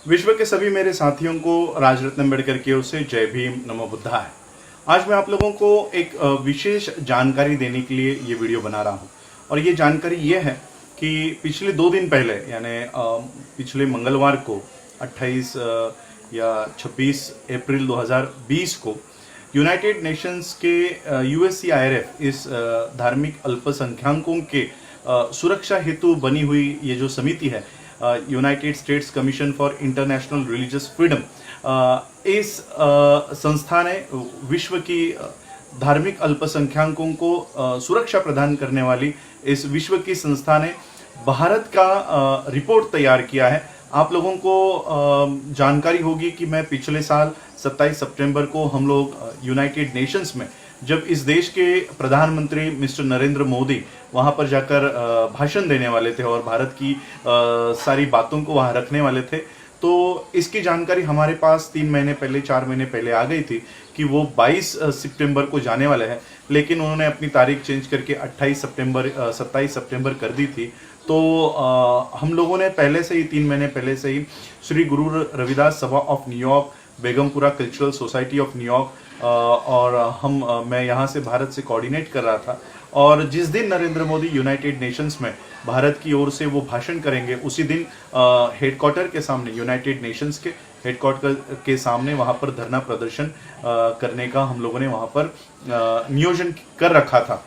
विश्व के सभी मेरे साथियों को राजरत्न अम्बेडकर की ओर से जय भीम नमो बुद्धाय। आज मैं आप लोगों को एक विशेष जानकारी देने के लिए ये वीडियो बना रहा हूँ और ये जानकारी ये है कि पिछले 2 दिन पहले यानी पिछले मंगलवार को 28 या 26 अप्रैल 2020 को यूनाइटेड नेशंस के USCIRF इस धार्मिक अल्पसंख्याकों के सुरक्षा हेतु बनी हुई ये जो समिति है United states commission for international religious freedom, इस संस्था ने विश्व की धार्मिक अल्पसंख्याकों को सुरक्षा प्रदान करने वाली इस विश्व की संस्था ने भारत का रिपोर्ट तैयार किया है। आप लोगों को जानकारी होगी कि मैं पिछले साल 27 सितंबर को हम लोग यूनाइटेड नेशंस में जब इस देश के प्रधानमंत्री मिस्टर नरेंद्र मोदी वहां पर जाकर भाषण देने वाले थे और भारत की सारी बातों को वहां रखने वाले थे, तो इसकी जानकारी हमारे पास 3 महीने पहले 4 महीने पहले आ गई थी कि वो 22 सितंबर को जाने वाले हैं, लेकिन उन्होंने अपनी तारीख चेंज करके 27 सितंबर कर दी थी। तो हम लोगों ने पहले से ही 3 महीने पहले से ही Shri Guru Ravidas Sabha of New York, Begampura cultural society of New York और मैं यहाँ से भारत से कोऑर्डिनेट कर रहा था। और जिस दिन नरेंद्र मोदी यूनाइटेड नेशंस में भारत की ओर से वो भाषण करेंगे उसी दिन हेडक्वार्टर के सामने, यूनाइटेड नेशंस के हेडक्वार्टर के सामने वहाँ पर धरना प्रदर्शन करने का हम लोगों ने वहाँ पर नियोजन कर रखा था।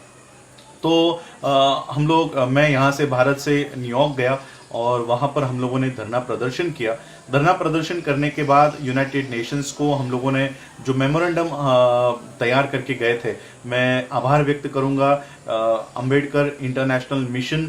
तो मैं यहाँ से भारत से न्यूयॉर्क गया और वहाँ पर हम लोगों ने धरना प्रदर्शन किया। धरना प्रदर्शन करने के बाद यूनाइटेड नेशंस को हम लोगों ने जो मेमोरेंडम तैयार करके गए थे, मैं आभार व्यक्त करूंगा Ambedkar international mission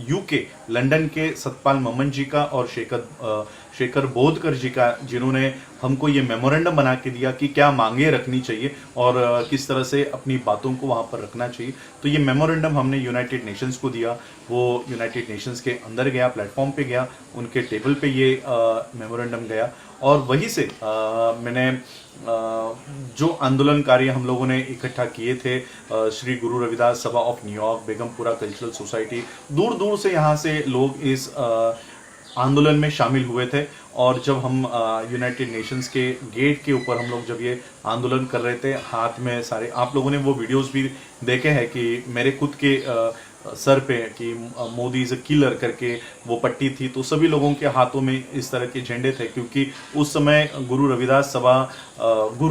UK London के सतपाल ममन जी का और शेखर बोधकर जी का, जिन्होंने हमको ये मेमोरेंडम बना के दिया कि क्या मांगे रखनी चाहिए और किस तरह से अपनी बातों को वहाँ पर रखना चाहिए। तो ये मेमोरेंडम हमने यूनाइटेड नेशंस को दिया। वो यूनाइटेड नेशंस के अंदर गया, प्लेटफॉर्म पे गया, उनके टेबल पे ये मेमोरेंडम गया और वहीं से मैंने जो आंदोलनकारी हम लोगों ने इकट्ठा किए थे, Shri Guru Ravidas Sabha of New York, Begampura cultural society, दूर दूर से यहाँ से लोग इस आंदोलन में शामिल हुए थे। और जब हम यूनाइटेड नेशंस के गेट के ऊपर हम लोग जब ये आंदोलन कर रहे थे, हाथ में सारे, आप लोगों ने वो वीडियोस भी देखे हैं कि मेरे खुद के सर पे कि मोदी इज अ किलर करके वो पट्टी थी, तो सभी लोगों के हाथों में इस तरह के झंडे थे, क्योंकि उस समय गुरु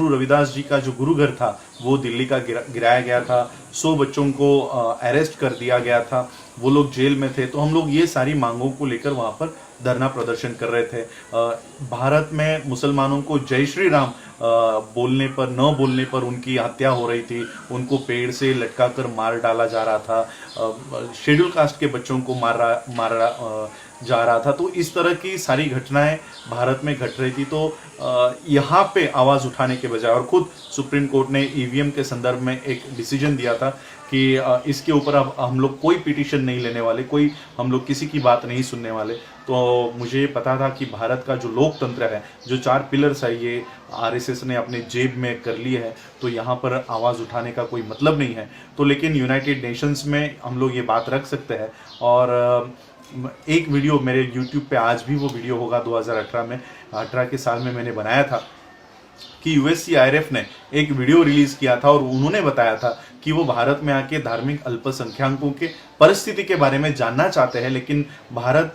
रविदास जी का जो गुरु घर था वो दिल्ली का गिराया गया था। 100 बच्चों को अरेस्ट कर दिया गया था, वो लोग जेल में थे। तो हम लोग ये सारी मांगों को लेकर वहाँ पर धरना प्रदर्शन कर रहे थे। भारत में मुसलमानों को जय श्री राम बोलने पर, न बोलने पर उनकी हत्या हो रही थी, उनको पेड़ से लटका कर मार डाला जा रहा था, शेड्यूल कास्ट के बच्चों को मारा जा रहा था। तो इस तरह की सारी घटनाएं भारत में घट रही थी। तो यहाँ पे आवाज़ उठाने के बजाय, और खुद सुप्रीम कोर्ट ने EVM के संदर्भ में एक डिसीजन दिया था कि इसके ऊपर अब हम लोग कोई पिटीशन नहीं लेने वाले, कोई हम लोग किसी की बात नहीं सुनने वाले। तो मुझे पता था कि भारत का जो लोकतंत्र है, जो 4 पिलर्स है, ये RSS ने अपने जेब में कर लिए है, तो यहाँ पर आवाज़ उठाने का कोई मतलब नहीं है। तो लेकिन यूनाइटेड नेशंस में हम लोग ये बात रख सकते हैं। और एक वीडियो मेरे YouTube पे आज भी वो वीडियो होगा, 2018 के साल में मैंने बनाया था कि USCIRF ने एक वीडियो रिलीज किया था और उन्होंने बताया था कि वो भारत में आके धार्मिक अल्पसंख्याकों के परिस्थिति के बारे में जानना चाहते हैं, लेकिन भारत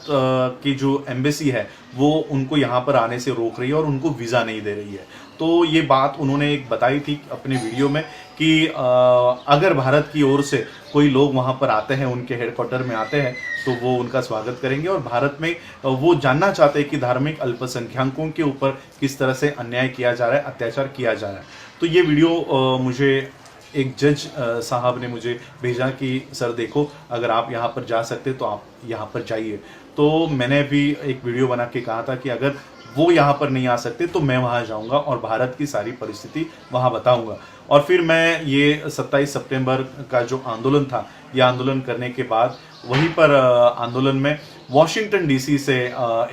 की जो एम्बेसी है वो उनको यहाँ पर आने से रोक रही है और उनको वीज़ा नहीं दे रही है। तो ये बात उन्होंने एक बताई थी अपने वीडियो में कि अगर भारत की ओर से कोई लोग वहाँ पर आते हैं, उनके हेडक्वार्टर में आते हैं, तो वो उनका स्वागत करेंगे। और भारत में वो जानना चाहते हैं कि धार्मिक अल्पसंख्याकों के ऊपर किस तरह से अन्याय किया जा रहा है, अत्याचार किया जा रहा है। तो ये वीडियो मुझे एक जज साहब ने मुझे भेजा कि सर देखो, अगर आप यहाँ पर जा सकते तो आप यहाँ पर जाइए। तो मैंने भी एक वीडियो बना के कहा था कि अगर वो यहाँ पर नहीं आ सकते तो मैं वहाँ जाऊँगा और भारत की सारी परिस्थिति वहाँ बताऊँगा। और फिर मैं ये 27 सितंबर का जो आंदोलन था, ये आंदोलन करने के बाद वहीं पर आंदोलन में वॉशिंगटन डीसी से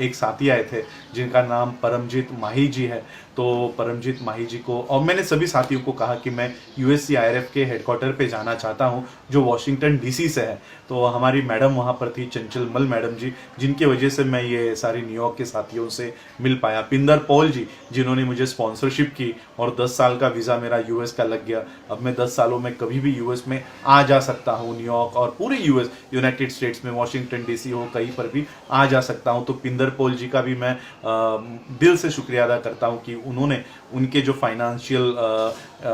एक साथी आए थे जिनका नाम परमजीत माही जी है। तो परमजीत माही जी को, और मैंने सभी साथियों को कहा कि मैं यूएससीआईआरएफ के हेडक्वार्टर पे जाना चाहता हूं जो वॉशिंगटन डीसी से है। तो हमारी मैडम वहां पर थी, चंचल मल मैडम जी, जिनकी वजह से मैं ये सारी न्यूयॉर्क के साथियों से मिल पाया। पिंदर पॉल जी, जिन्होंने मुझे स्पॉन्सरशिप की और 10 साल का वीज़ा मेरा यूएस का लग गया। अब मैं 10 सालों में कभी भी यूएस में आ जा सकता हूँ, न्यूयॉर्क और पूरे यूएस, यूनाइटेड स्टेट्स में, वॉशिंगटन डीसी हो, कहीं पर भी आ जा सकता हूँ। तो पिंदर पॉल जी का भी मैं दिल से शुक्रिया अदा करता हूँ कि उन्होंने उनके जो फाइनेंशियल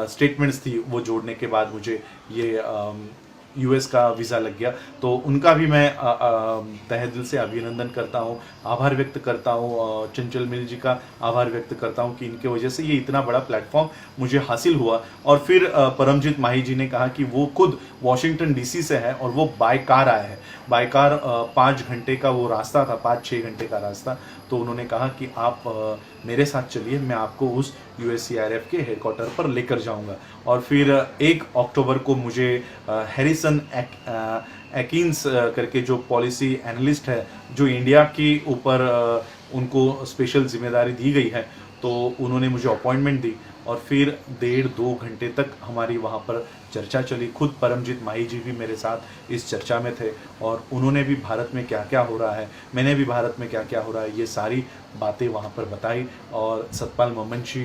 स्टेटमेंट्स थी वो जोड़ने के बाद मुझे ये यूएस का वीज़ा लग गया। तो उनका भी मैं तहे दिल से अभिनंदन करता हूँ, आभार व्यक्त करता हूँ। चंचल मिल जी का आभार व्यक्त करता हूँ कि इनके वजह से ये इतना बड़ा प्लेटफॉर्म मुझे हासिल हुआ। और फिर परमजीत माही जी ने कहा कि वो खुद वॉशिंगटन डीसी से है और वो बाय कार आए हैं। बाय कार 5 घंटे का वो रास्ता था, 5-6 घंटे का रास्ता। तो उन्होंने कहा कि आप मेरे साथ चलिए, मैं आपको उस यूएससीआईआरएफ के हेडक्वार्टर पर लेकर जाऊंगा। और फिर 1 अक्टूबर को मुझे हैरिसन एकिन्स करके जो पॉलिसी एनालिस्ट है, जो इंडिया के ऊपर उनको स्पेशल जिम्मेदारी दी गई है, तो उन्होंने मुझे अपॉइंटमेंट दी। और फिर 1.5-2 घंटे तक हमारी वहाँ पर चर्चा चली। खुद परमजीत माही जी भी मेरे साथ इस चर्चा में थे और उन्होंने भी भारत में क्या क्या हो रहा है, मैंने भी भारत में क्या क्या हो रहा है, ये सारी बातें वहाँ पर बताई। और Satpal Mamanshi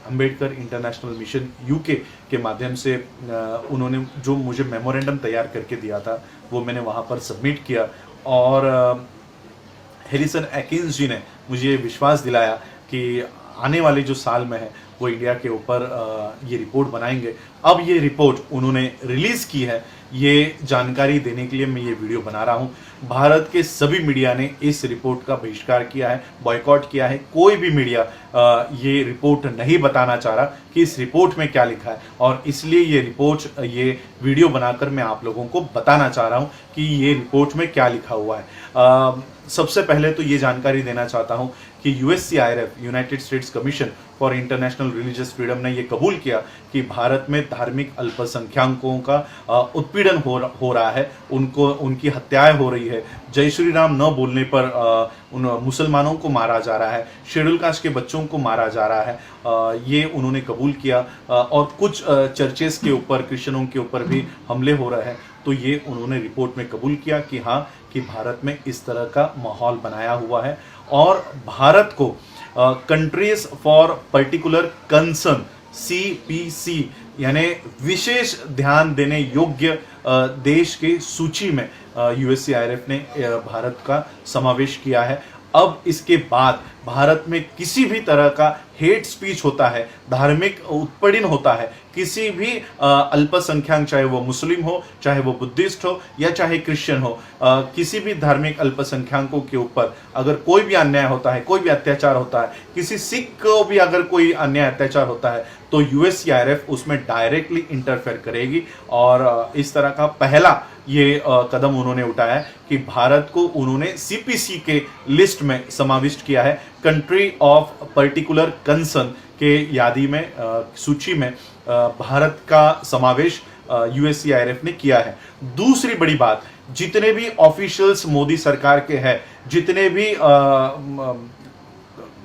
Ambedkar international mission UK के माध्यम से उन्होंने जो मुझे मेमोरेंडम तैयार करके दिया था वो मैंने वहाँ पर सबमिट किया। और हैरिसन एकिन्स जी ने मुझे विश्वास दिलाया कि आने वाले जो साल में है वो इंडिया के ऊपर ये रिपोर्ट बनाएंगे। अब ये रिपोर्ट उन्होंने रिलीज की है, ये जानकारी देने के लिए मैं ये वीडियो बना रहा हूँ। भारत के सभी मीडिया ने इस रिपोर्ट का बहिष्कार किया है, बॉयकॉट किया है। कोई भी मीडिया ये रिपोर्ट नहीं बताना चाह रहा कि इस रिपोर्ट में क्या लिखा है, और इसलिए ये रिपोर्ट, ये वीडियो बनाकर मैं आप लोगों को बताना चाह रहा हूँ कि ये रिपोर्ट में क्या लिखा हुआ है। सबसे पहले तो ये जानकारी देना चाहता हूँ कि USCIRF, United states commission for international religious freedom ने ये कबूल किया कि भारत में धार्मिक अल्पसंख्यकों का उत्पीड़न हो रहा है, उनकी हत्याएं हो रही है। जय श्री राम न बोलने पर उन मुसलमानों को मारा जा रहा है, शेड्यूल कास्ट के बच्चों को मारा जा रहा है। ये उन्होंने कबूल किया। और कुछ चर्चेस के ऊपर, क्रिश्चियनों के ऊपर भी हमले हो रहे हैं। तो ये उन्होंने रिपोर्ट में कबूल किया कि हाँ, कि भारत में इस तरह का माहौल बनाया हुआ है। और भारत को countries for particular concern, CPC, यानी विशेष ध्यान देने योग्य देश के सूची में यूएससीआईआरएफ ने भारत का समावेश किया है। अब इसके बाद भारत में किसी भी तरह का हेट स्पीच होता है, धार्मिक उत्पीड़न होता है, किसी भी अल्पसंख्यक, चाहे वो मुस्लिम हो, चाहे वो बुद्धिस्ट हो, या चाहे क्रिश्चियन हो, किसी भी धार्मिक अल्पसंख्यकों के ऊपर अगर कोई भी अन्याय होता है, कोई भी अत्याचार होता है, किसी सिख को भी अगर कोई अन्याय अत्याचार होता है, तो यूएससीआईआरएफ उसमें डायरेक्टली इंटरफेयर करेगी। और इस तरह का पहला ये कदम उन्होंने उठाया कि भारत को उन्होंने CPC के लिस्ट में समाविष्ट किया है, कंट्री ऑफ पर्टिकुलर कंसर्न के यादी में, सूची में भारत का समावेश यूएससीआईआरएफ ने किया है। दूसरी बड़ी बात, जितने भी ऑफिशियल्स मोदी सरकार के हैं, जितने भी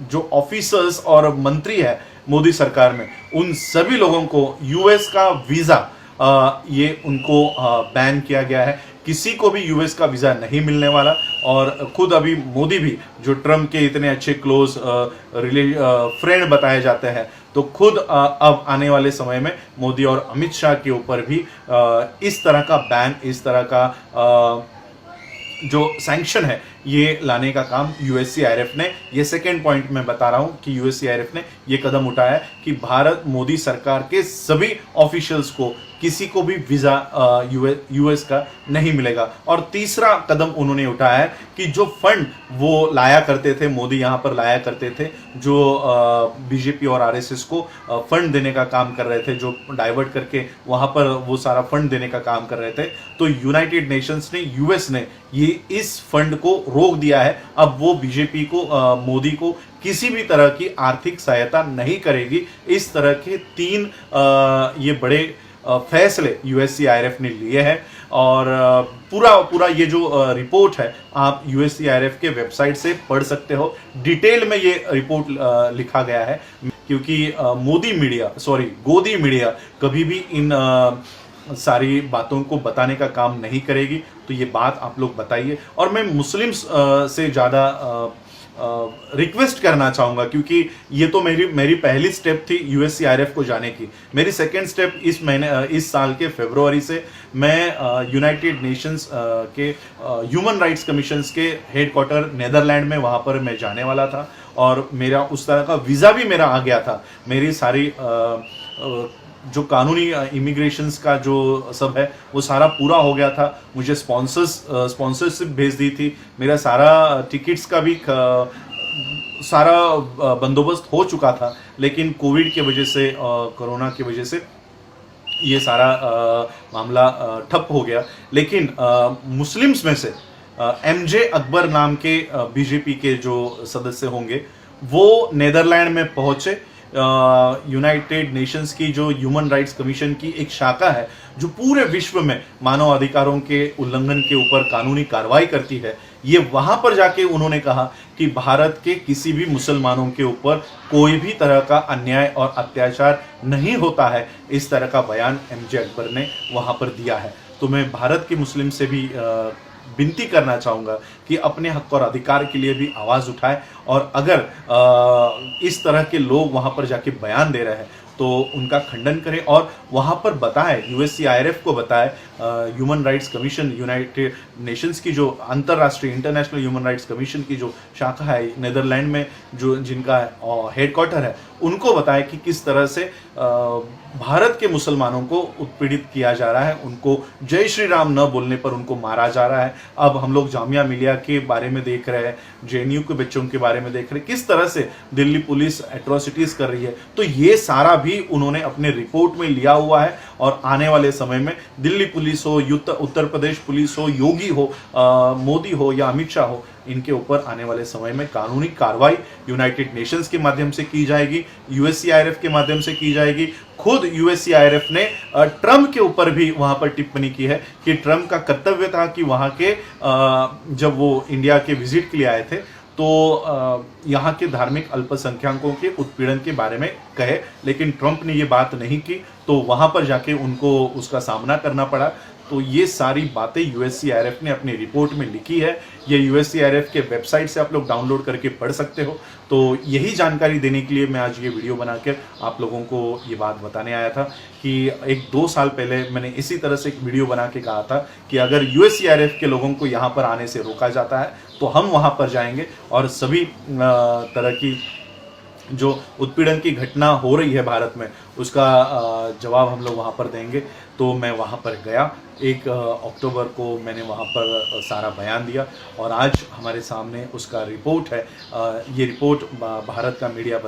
जो ऑफिसर्स और मंत्री है मोदी सरकार में, उन सभी लोगों को यूएस का वीजा ये उनको बैन किया गया है। किसी को भी यूएस का वीजा नहीं मिलने वाला। और खुद अभी मोदी भी, जो ट्रम्प के इतने अच्छे क्लोज फ्रेंड बताए जाते हैं, तो खुद अब आने वाले समय में मोदी और अमित शाह के ऊपर भी इस तरह का बैन, इस तरह का जो सैंक्शन है, ये लाने का काम यूएससीआईआरएफ ने, ये सेकेंड पॉइंट मैं बता रहा हूं कि यूएससीआईआरएफ ने ये कदम उठाया है कि भारत मोदी सरकार के सभी ऑफिशियल्स को, किसी को भी वीजा यूएस का नहीं मिलेगा। और तीसरा कदम उन्होंने उठाया है कि जो फंड वो लाया करते थे, मोदी यहाँ पर लाया करते थे, जो बीजेपी और आरएसएस को फंड देने का काम कर रहे थे, जो डाइवर्ट करके वहाँ पर वो सारा फंड देने का काम कर रहे थे, तो यूनाइटेड नेशंस ने, यूएस ने ये इस फंड को रोक दिया है। अब वो बीजेपी को, मोदी को किसी भी तरह की आर्थिक सहायता नहीं करेगी। इस तरह के 3 ये बड़े फैसले यूएससीआईआरएफ ने लिए हैं। और पूरा ये जो रिपोर्ट है आप यूएससीआईआरएफ के वेबसाइट से पढ़ सकते हो। डिटेल में ये रिपोर्ट लिखा गया है, क्योंकि गोदी मीडिया कभी भी इन सारी बातों को बताने का काम नहीं करेगी। तो ये बात आप लोग बताइए। और मैं मुस्लिम्स से ज़्यादा रिक्वेस्ट करना चाहूँगा, क्योंकि ये तो मेरी पहली स्टेप थी यूएससीआईआरएफ को जाने की। मेरी सेकेंड स्टेप इस साल के फरवरी से मैं यूनाइटेड नेशंस के ह्यूमन राइट्स कमीशंस के हेडक्वार्टर नेदरलैंड में वहाँ पर मैं जाने वाला था, और मेरा उस तरह का वीज़ा भी मेरा आ गया था। मेरी सारी जो कानूनी इमिग्रेशंस का जो सब है वो सारा पूरा हो गया था। मुझे स्पॉन्सरशिप भेज दी थी, मेरा सारा टिकट्स का भी सारा बंदोबस्त हो चुका था। लेकिन कोविड की वजह से, कोरोना की वजह से ये सारा मामला ठप हो गया। लेकिन मुस्लिम्स में से एमजे अकबर नाम के बीजेपी के जो सदस्य होंगे वो नेदरलैंड में पहुंचे। यूनाइटेड नेशंस की जो ह्यूमन राइट्स कमीशन की एक शाखा है जो पूरे विश्व में मानव अधिकारों के उल्लंघन के ऊपर कानूनी कार्रवाई करती है, ये वहां पर जाके उन्होंने कहा कि भारत के किसी भी मुसलमानों के ऊपर कोई भी तरह का अन्याय और अत्याचार नहीं होता है। इस तरह का बयान एमजे अकबर ने वहां पर दिया है। तो मैं भारत के मुस्लिम से भी विनती करना चाहूँगा कि अपने हक और अधिकार के लिए भी आवाज़ उठाए, और अगर इस तरह के लोग वहाँ पर जाके बयान दे रहे हैं तो उनका खंडन करें, और वहाँ पर बताएं, यूएससीआईआरएफ को बताएं, human rights commission, United Nations की जो अंतर्राष्ट्रीय इंटरनेशनल ह्यूमन राइट्स कमीशन की जो शाखा है नेदरलैंड में, जो जिनका हेडक्वार्टर है, उनको बताएं कि किस तरह से भारत के मुसलमानों को उत्पीड़ित किया जा रहा है। उनको जय श्री राम न बोलने पर उनको मारा जा रहा है। अब हम लोग जामिया मिलिया के बारे में देख रहे हैं, जेएनयू के बच्चों के बारे में देख रहे हैं, किस तरह से दिल्ली पुलिस एट्रोसिटीज कर रही है। तो ये सारा भी उन्होंने अपने रिपोर्ट में लिया हुआ है, और आने वाले समय में दिल्ली पुलिस हो, उत्तर प्रदेश पुलिस हो, योगी हो, मोदी हो या अमित शाह हो, इनके ऊपर आने वाले समय में कानूनी कार्रवाई यूनाइटेड नेशंस के माध्यम से की जाएगी, यूएससीआईआरएफ के माध्यम से की जाएगी। खुद यूएससीआईआरएफ ने ट्रम्प के ऊपर भी वहां पर टिप्पणी की है कि ट्रम्प का कर्तव्य था कि वहां के जब वो इंडिया के विजिट के लिए आए थे तो यहाँ के धार्मिक अल्पसंख्यकों के उत्पीड़न के बारे में कहे, लेकिन ट्रम्प ने ये बात नहीं की, तो वहां पर जाके उनको उसका सामना करना पड़ा। तो ये सारी बातें यूएससीआईआरएफ ने अपनी रिपोर्ट में लिखी है। ये यूएससीआईआरएफ के वेबसाइट से आप लोग डाउनलोड करके पढ़ सकते हो। तो यही जानकारी देने के लिए मैं आज ये वीडियो बनाकर आप लोगों को ये बात बताने आया था कि 1-2 साल पहले मैंने इसी तरह से एक वीडियो बना के कहा था कि अगर यूएससीआईआरएफ के लोगों को यहाँ पर आने से रोका जाता है तो हम वहाँ पर जाएंगे और सभी तरह की जो उत्पीड़न की घटना हो रही है भारत में उसका जवाब हम लोग वहाँ पर देंगे। तो मैं वहाँ पर गया, 1 अक्टूबर को मैंने वहाँ पर सारा बयान दिया, और आज हमारे सामने उसका रिपोर्ट है। ये रिपोर्ट भारत का मीडिया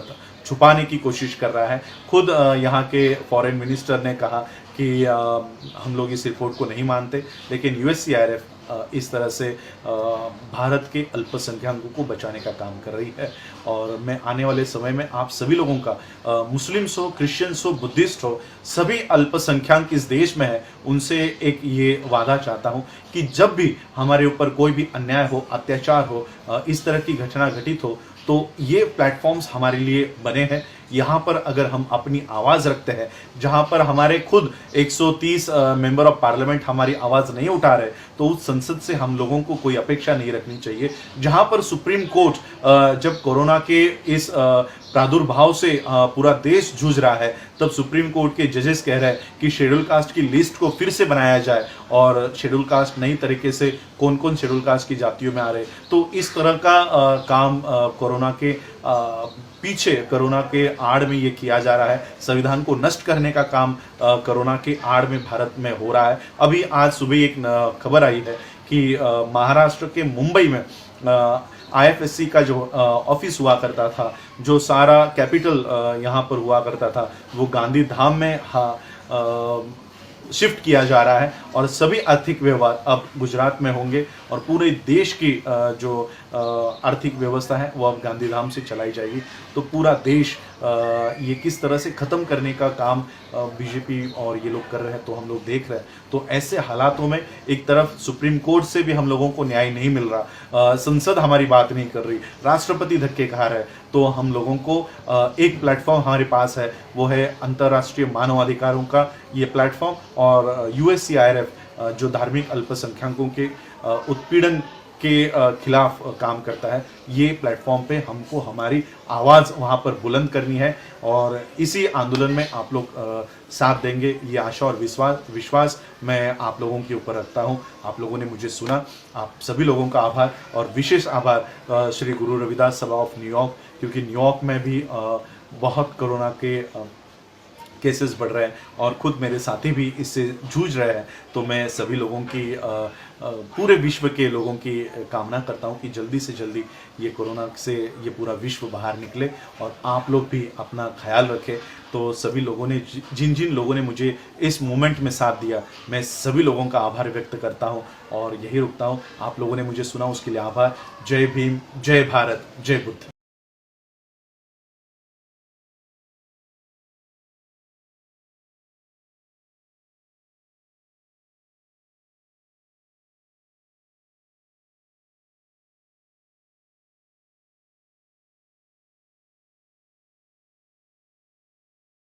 छुपाने की कोशिश कर रहा है। खुद यहाँ के फॉरेन मिनिस्टर ने कहा कि हम लोग इस रिपोर्ट को नहीं मानते, लेकिन यूएससीआईआरएफ इस तरह से भारत के अल्पसंख्यकों को बचाने का काम कर रही है। और मैं आने वाले समय में आप सभी लोगों का, मुस्लिम्स हो, क्रिश्चियंस हो, बुद्धिस्ट हो, सभी अल्पसंख्यक इस देश में है, उनसे एक ये वादा चाहता हूँ कि जब भी हमारे ऊपर कोई भी अन्याय हो, अत्याचार हो, इस तरह की घटना घटित हो, तो ये प्लेटफॉर्म्स हमारे लिए बने हैं। यहाँ पर अगर हम अपनी आवाज़ रखते हैं, जहाँ पर हमारे खुद 130 मेंबर ऑफ पार्लियामेंट हमारी आवाज़ नहीं उठा रहे, तो उस संसद से हम लोगों को कोई अपेक्षा नहीं रखनी चाहिए। जहाँ पर सुप्रीम कोर्ट जब कोरोना के इस प्रादुर्भाव से पूरा देश जूझ रहा है, तब सुप्रीम कोर्ट के जजेस कह रहे हैं कि शेड्यूल कास्ट की लिस्ट को फिर से बनाया जाए, और शेड्यूल कास्ट नई तरीके से कौन कौन शेड्यूल कास्ट की जातियों में आ रहे। तो इस तरह का काम कोरोना के पीछे, कोरोना के आड़ में ये किया जा रहा है। संविधान को नष्ट करने का काम कोरोना के आड़ में भारत में हो रहा है। अभी आज सुबह एक खबर आई है कि महाराष्ट्र के मुंबई में आईएफएससी का जो ऑफिस हुआ करता था, जो सारा कैपिटल यहाँ पर हुआ करता था, वो गांधी धाम में शिफ्ट किया जा रहा है, और सभी आर्थिक व्यवहार अब गुजरात में होंगे। और पूरे देश की जो आर्थिक व्यवस्था है वो अब गांधीधाम से चलाई जाएगी। तो पूरा देश ये किस तरह से ख़त्म करने का काम बीजेपी और ये लोग कर रहे हैं तो हम लोग देख रहे हैं। तो ऐसे हालातों में एक तरफ सुप्रीम कोर्ट से भी हम लोगों को न्याय नहीं मिल रहा, संसद हमारी बात नहीं कर रही, राष्ट्रपति धक्के खा रहे हैं, तो हम लोगों को एक प्लेटफॉर्म हमारे पास है, वो है अंतर्राष्ट्रीय मानवाधिकारों का ये प्लेटफॉर्म और USCIRF जो धार्मिक अल्पसंख्यकों के उत्पीड़न के खिलाफ काम करता है। ये प्लेटफॉर्म पे हमको हमारी आवाज़ वहाँ पर बुलंद करनी है और इसी आंदोलन में आप लोग साथ देंगे, ये आशा और विश्वास मैं आप लोगों के ऊपर रखता हूँ। आप लोगों ने मुझे सुना, आप सभी लोगों का आभार और विशेष आभार श्री गुरु रविदास सभा ऑफ न्यूयॉर्क, क्योंकि न्यूयॉर्क में भी बहुत कोरोना के केसेस बढ़ रहे हैं और खुद मेरे साथी भी इससे जूझ रहे हैं। तो मैं सभी लोगों की पूरे विश्व के लोगों की कामना करता हूं कि जल्दी से जल्दी ये कोरोना से ये पूरा विश्व बाहर निकले और आप लोग भी अपना ख्याल रखें। तो सभी लोगों ने जिन जिन लोगों ने मुझे इस मोमेंट में साथ दिया, मैं सभी लोगों का आभार व्यक्त करता हूं और यही रुकता हूं। आप लोगों ने मुझे सुना उसके लिए आभार। जय भीम, जय भारत, जय बुद्ध।